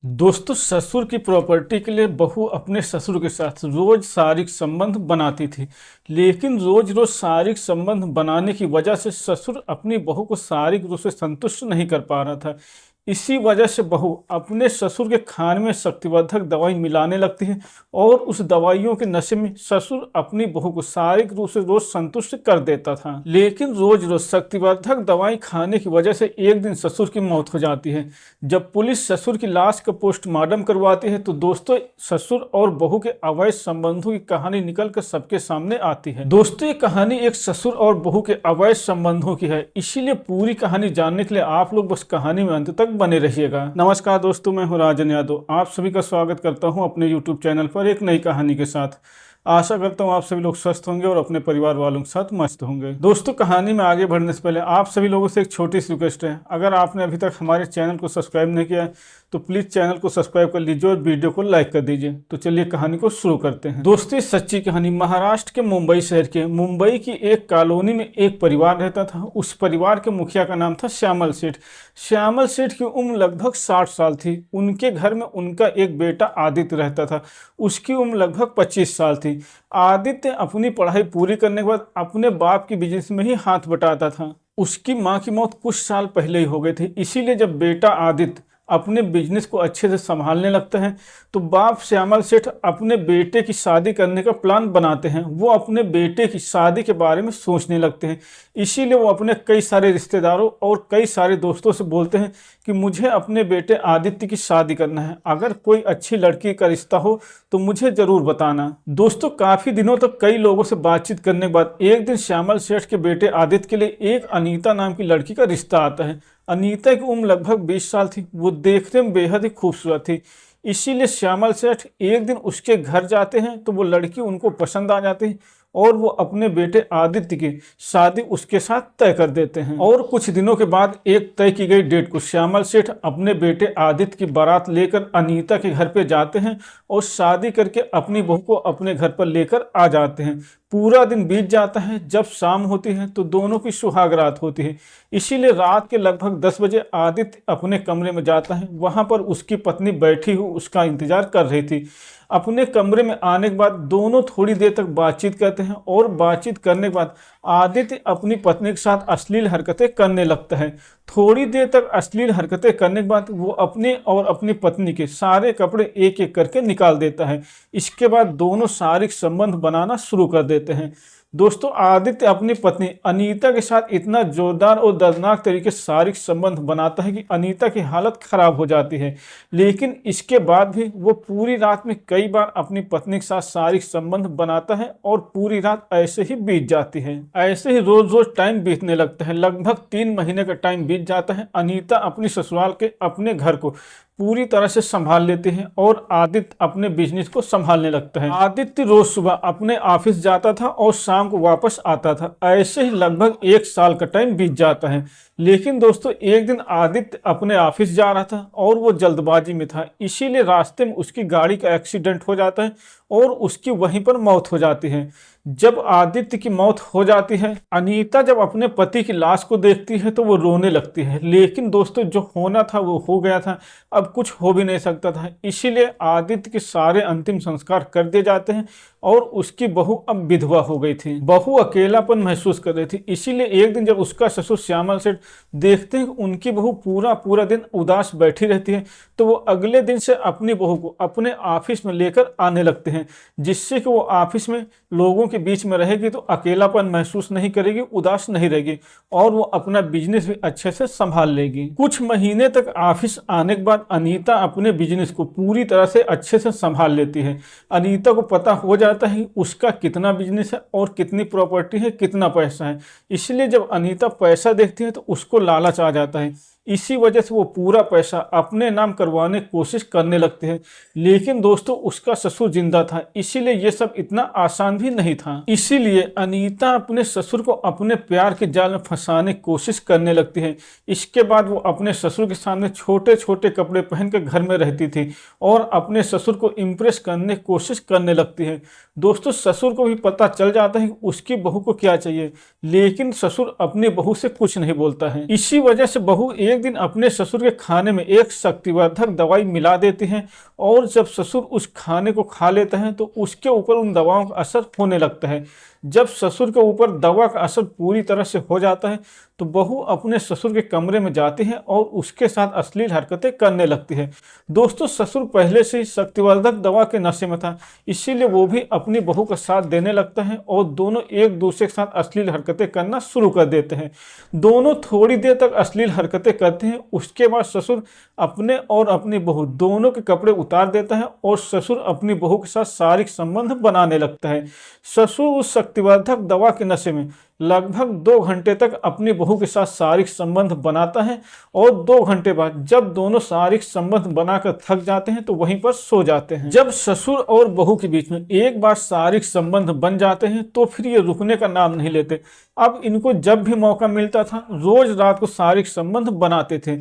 दोस्तों, ससुर की प्रॉपर्टी के लिए बहू अपने ससुर के साथ रोज शारीरिक संबंध बनाती थी। लेकिन रोज रोज शारीरिक संबंध बनाने की वजह से ससुर अपनी बहू को शारीरिक रूप से संतुष्ट नहीं कर पा रहा था। इसी वजह से बहू अपने ससुर के खाने में शक्तिवर्धक दवाई मिलाने लगती है और उस दवाइयों के नशे में ससुर अपनी बहू को शारीरिक रूप से रोज संतुष्ट कर देता था। लेकिन रोज रोज शक्तिवर्धक दवाई खाने की वजह से एक दिन ससुर की मौत हो जाती है। जब पुलिस ससुर की लाश का पोस्टमार्टम करवाती है तो दोस्तों, ससुर और बहू के अवैध संबंधों की कहानी निकल कर सबके सामने आती है। दोस्तों, ये कहानी एक ससुर और बहू के अवैध संबंधों की है, इसीलिए पूरी कहानी जानने के लिए आप लोग बस कहानी में अंत तक बने रहिएगा। नमस्कार दोस्तों, मैं हूं राजन यादव। आप सभी का स्वागत करता हूं अपने यूट्यूब चैनल पर एक नई कहानी के साथ। आशा करता हूं आप सभी लोग स्वस्थ होंगे और अपने परिवार वालों के साथ मस्त होंगे। दोस्तों, कहानी में आगे बढ़ने से पहले आप सभी लोगों से एक छोटी सी रिक्वेस्ट है। अगर आपने अभी तक हमारे चैनल को सब्सक्राइब नहीं किया है तो प्लीज़ चैनल को सब्सक्राइब कर लीजिए और वीडियो को लाइक कर दीजिए। तो चलिए कहानी को शुरू करते हैं। दोस्तों, सच्ची कहानी महाराष्ट्र के मुंबई शहर के मुंबई की एक कॉलोनी में एक परिवार रहता था। उस परिवार के मुखिया का नाम था श्यामल सेठ। श्यामल सेठ की उम्र लगभग 60 साल थी। उनके घर में उनका एक बेटा आदित्य रहता था। उसकी उम्र लगभग 25 साल थी। आदित्य अपनी पढ़ाई पूरी करने के बाद अपने बाप की बिजनेस में ही हाथ बटाता था। उसकी माँ की मौत कुछ साल पहले ही हो गई थी। इसीलिए जब बेटा आदित्य अपने बिजनेस को अच्छे से संभालने लगता है तो बाप श्यामल सेठ अपने बेटे की शादी करने का प्लान बनाते हैं। वो अपने बेटे की शादी के बारे में सोचने लगते हैं। इसीलिए वो अपने कई सारे रिश्तेदारों और कई सारे दोस्तों से बोलते हैं कि मुझे अपने बेटे आदित्य की शादी करना है। अगर कोई अच्छी लड़की का रिश्ता हो तो मुझे ज़रूर बताना। दोस्तों, काफ़ी दिनों तक कई लोगों से बातचीत करने के बाद एक दिन श्यामल सेठ के बेटे आदित्य के लिए एक अनीता नाम की लड़की का रिश्ता आता है। अनीता की उम्र लगभग 20 साल थी। वो देखने में बेहद ही खूबसूरत थी। इसीलिए श्यामल सेठ एक दिन उसके घर जाते हैं तो वो लड़की उनको पसंद आ जाती है और वो अपने बेटे आदित्य की शादी उसके साथ तय कर देते हैं। और कुछ दिनों के बाद एक तय की गई डेट को श्यामल सेठ अपने बेटे आदित्य की बारात लेकर अनीता के घर पे जाते हैं और शादी करके अपनी बहू को अपने घर पर लेकर आ जाते हैं। पूरा दिन बीत जाता है। जब शाम होती है तो दोनों की सुहाग रात होती है। इसीलिए रात के लगभग 10 बजे आदित्य अपने कमरे में जाता है। वहां पर उसकी पत्नी बैठी हुई उसका इंतजार कर रही थी। अपने कमरे में आने के बाद दोनों थोड़ी देर तक बातचीत करते हैं और बातचीत करने के बाद आदित्य अपनी पत्नी के साथ अश्लील हरकतें करने लगता है। थोड़ी देर तक अश्लील हरकतें करने के बाद वो अपने और अपनी पत्नी के सारे कपड़े एक एक करके निकाल देता है। इसके बाद दोनों शारीरिक संबंध बनाना शुरू कर देते हैं। दोस्तों, आदित्य अपनी पत्नी अनीता के साथ इतना जोरदार और दर्दनाक तरीके से शारीरिक संबंध बनाता है कि अनीता की हालत खराब हो जाती है। लेकिन इसके बाद भी वो पूरी रात में कई बार अपनी पत्नी के साथ शारीरिक संबंध बनाता है और पूरी रात ऐसे ही बीत जाती है। ऐसे ही रोज रोज टाइम बीतने लगता है। लगभग 3 महीने का टाइम बीत जाता है। अनीता अपनी ससुराल के अपने घर को पूरी तरह से संभाल लेते हैं और आदित्य अपने बिजनेस को संभालने लगता है। आदित्य रोज सुबह अपने ऑफिस जाता था और शाम को वापस आता था। ऐसे ही लगभग 1 साल का टाइम बीत जाता है। लेकिन दोस्तों, एक दिन आदित्य अपने ऑफिस जा रहा था और वो जल्दबाजी में था। इसीलिए रास्ते में उसकी गाड़ी का एक्सीडेंट हो जाता है और उसकी वहीं पर मौत हो जाती है। जब आदित्य की मौत हो जाती है, अनीता जब अपने पति की लाश को देखती है तो वो रोने लगती है। लेकिन दोस्तों, जो होना था वो हो गया था। अब कुछ हो भी नहीं सकता था। इसीलिए आदित्य के सारे अंतिम संस्कार कर दिए जाते हैं और उसकी बहू अब विधवा हो गई थी। बहू अकेलापन महसूस कर रही थी। इसीलिए एक दिन जब उसका ससुर श्यामल सेठ देखते हैं कि उनकी बहू पूरा दिन उदास बैठी रहती है तो वो अगले दिन से अपनी बहू को अपने ऑफिस में लेकर आने लगते हैं, जिससे कि वो ऑफिस में लोगों के बीच में रहेगी तो अकेलापन महसूस नहीं करेगी, उदास नहीं रहेगी और वो अपना बिजनेस भी अच्छे से संभाल लेगी। कुछ महीने तक ऑफिस आने के बाद अनीता अपने बिजनेस को पूरी तरह से अच्छे से संभाल लेती है। अनीता को पता हो जाता है उसका कितना बिजनेस है और कितनी प्रॉपर्टी है, कितना पैसा है। इसलिए जब अनीता पैसा देखती है तो उसको लालच आ जाता है। इसी वजह से वो पूरा पैसा अपने नाम करवाने की कोशिश करने लगते हैं। लेकिन दोस्तों, उसका ससुर जिंदा था, इसीलिए ये सब इतना आसान भी नहीं था। इसीलिए अनीता अपने ससुर को अपने प्यार के जाल में फंसाने की कोशिश करने लगती है। इसके बाद वो अपने ससुर के सामने छोटे छोटे कपड़े पहन कर घर में रहती थी और अपने ससुर को इम्प्रेस करने की कोशिश करने लगती है। दोस्तों, ससुर को भी पता चल जाता है कि उसकी बहू को क्या चाहिए, लेकिन ससुर अपनी बहू से कुछ नहीं बोलता है। इसी वजह से बहू एक एक दिन अपने ससुर के खाने में एक शक्तिवर्धक दवाई मिला देती हैं और जब ससुर उस खाने को खा लेते हैं तो उसके ऊपर उन दवाओं का असर होने लगता है। जब ससुर के ऊपर दवा का असर पूरी तरह से हो जाता है तो बहू अपने ससुर के कमरे में जाती है और उसके साथ अश्लील हरकतें करने लगती है। दोस्तों, ससुर पहले से ही शक्तिवर्धक दवा के नशे में था, इसीलिए वो भी अपनी बहू का साथ देने लगता है और दोनों एक दूसरे के साथ अश्लील हरकतें करना शुरू कर देते हैं। दोनों थोड़ी देर तक अश्लील हरकतें करते हैं। उसके बाद ससुर अपने और अपनी बहू दोनों के कपड़े उतार देता है और ससुर अपनी बहू के साथ शारीरिक संबंध बनाने लगता है। ससुर उस शक्तिवर्धक दवा के नशे में लगभग 2 घंटे तक अपनी बहू के साथ शारीरिक संबंध बनाता है और 2 घंटे बाद जब दोनों शारीरिक संबंध बनाकर थक जाते हैं तो वहीं पर सो जाते हैं। जब ससुर और बहू के बीच में एक बार शारीरिक संबंध बन जाते हैं तो फिर ये रुकने का नाम नहीं लेते। अब इनको जब भी मौका मिलता था रोज रात को शारीरिक संबंध बनाते थे।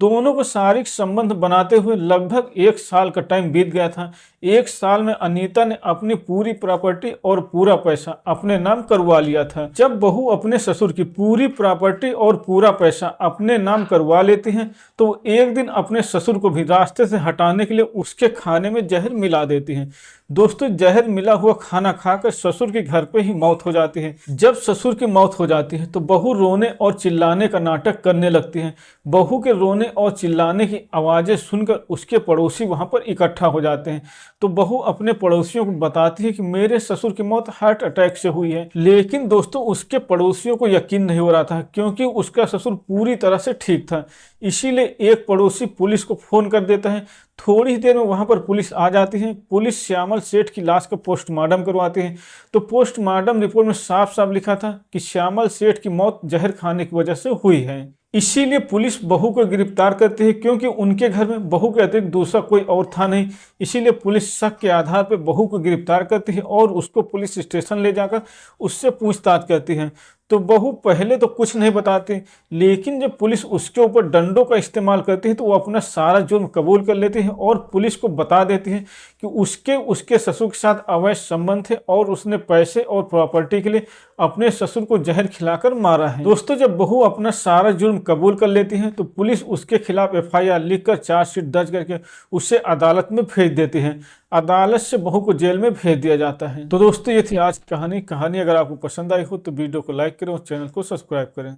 दोनों को शारीरिक संबंध बनाते हुए लगभग 1 साल का टाइम बीत गया था। 1 साल में अनीता ने अपनी पूरी प्रॉपर्टी और पूरा पैसा अपने नाम करवा लिया था। जब बहू अपने ससुर की पूरी प्रॉपर्टी और पूरा पैसा अपने नाम करवा लेती हैं तो एक दिन अपने ससुर को भी रास्ते से हटाने के लिए उसके खाने में जहर मिला देती हैं। दोस्तों, जहर मिला हुआ खाना खाकर ससुर के घर पे ही मौत हो जाती है। जब ससुर की मौत हो जाती है तो बहू रोने और चिल्लाने का नाटक करने लगती है। बहू के रोने और चिल्लाने की आवाज़ें सुनकर उसके पड़ोसी वहां पर इकट्ठा हो जाते हैं। तो बहू अपने पड़ोसियों को बताती है कि मेरे ससुर की मौत हार्ट अटैक से हुई है। लेकिन दोस्तों, उसके पड़ोसियों को यकीन नहीं हो रहा था क्योंकि उसका ससुर पूरी तरह से ठीक था। इसीलिए एक पड़ोसी पुलिस को फोन कर देता है। थोड़ी देर में वहां पर पुलिस आ जाती है। पुलिस श्यामल सेठ की लाश का पोस्टमार्टम करवाती है। तो पोस्टमार्टम रिपोर्ट में साफ साफ लिखा था कि श्यामल सेठ की मौत जहर खाने की वजह से हुई है। इसीलिए पुलिस बहू को गिरफ्तार करती है क्योंकि उनके घर में बहू के अतिरिक्त दूसरा कोई और था नहीं। इसीलिए पुलिस शक के आधार पर बहू को गिरफ्तार करती है और उसको पुलिस स्टेशन ले जाकर उससे पूछताछ करती है। तो बहू पहले तो कुछ नहीं बताती, लेकिन जब पुलिस उसके ऊपर डंडों का इस्तेमाल करती है तो वो अपना सारा जुर्म कबूल कर लेती है और पुलिस को बता देती है कि उसके ससुर के साथ अवैध संबंध थे और उसने पैसे और प्रॉपर्टी के लिए अपने ससुर को जहर खिलाकर मारा है। दोस्तों, जब बहू अपना सारा जुर्म कबूल कर लेती है तो पुलिस उसके खिलाफ FIR लिखकर चार्जशीट दर्ज करके उसे अदालत में भेज देती है। अदालत से बहू को जेल में भेज दिया जाता है। तो दोस्तों, ये थी आज की कहानी। अगर आपको पसंद आई हो तो वीडियो को लाइक करें और चैनल को सब्सक्राइब करें।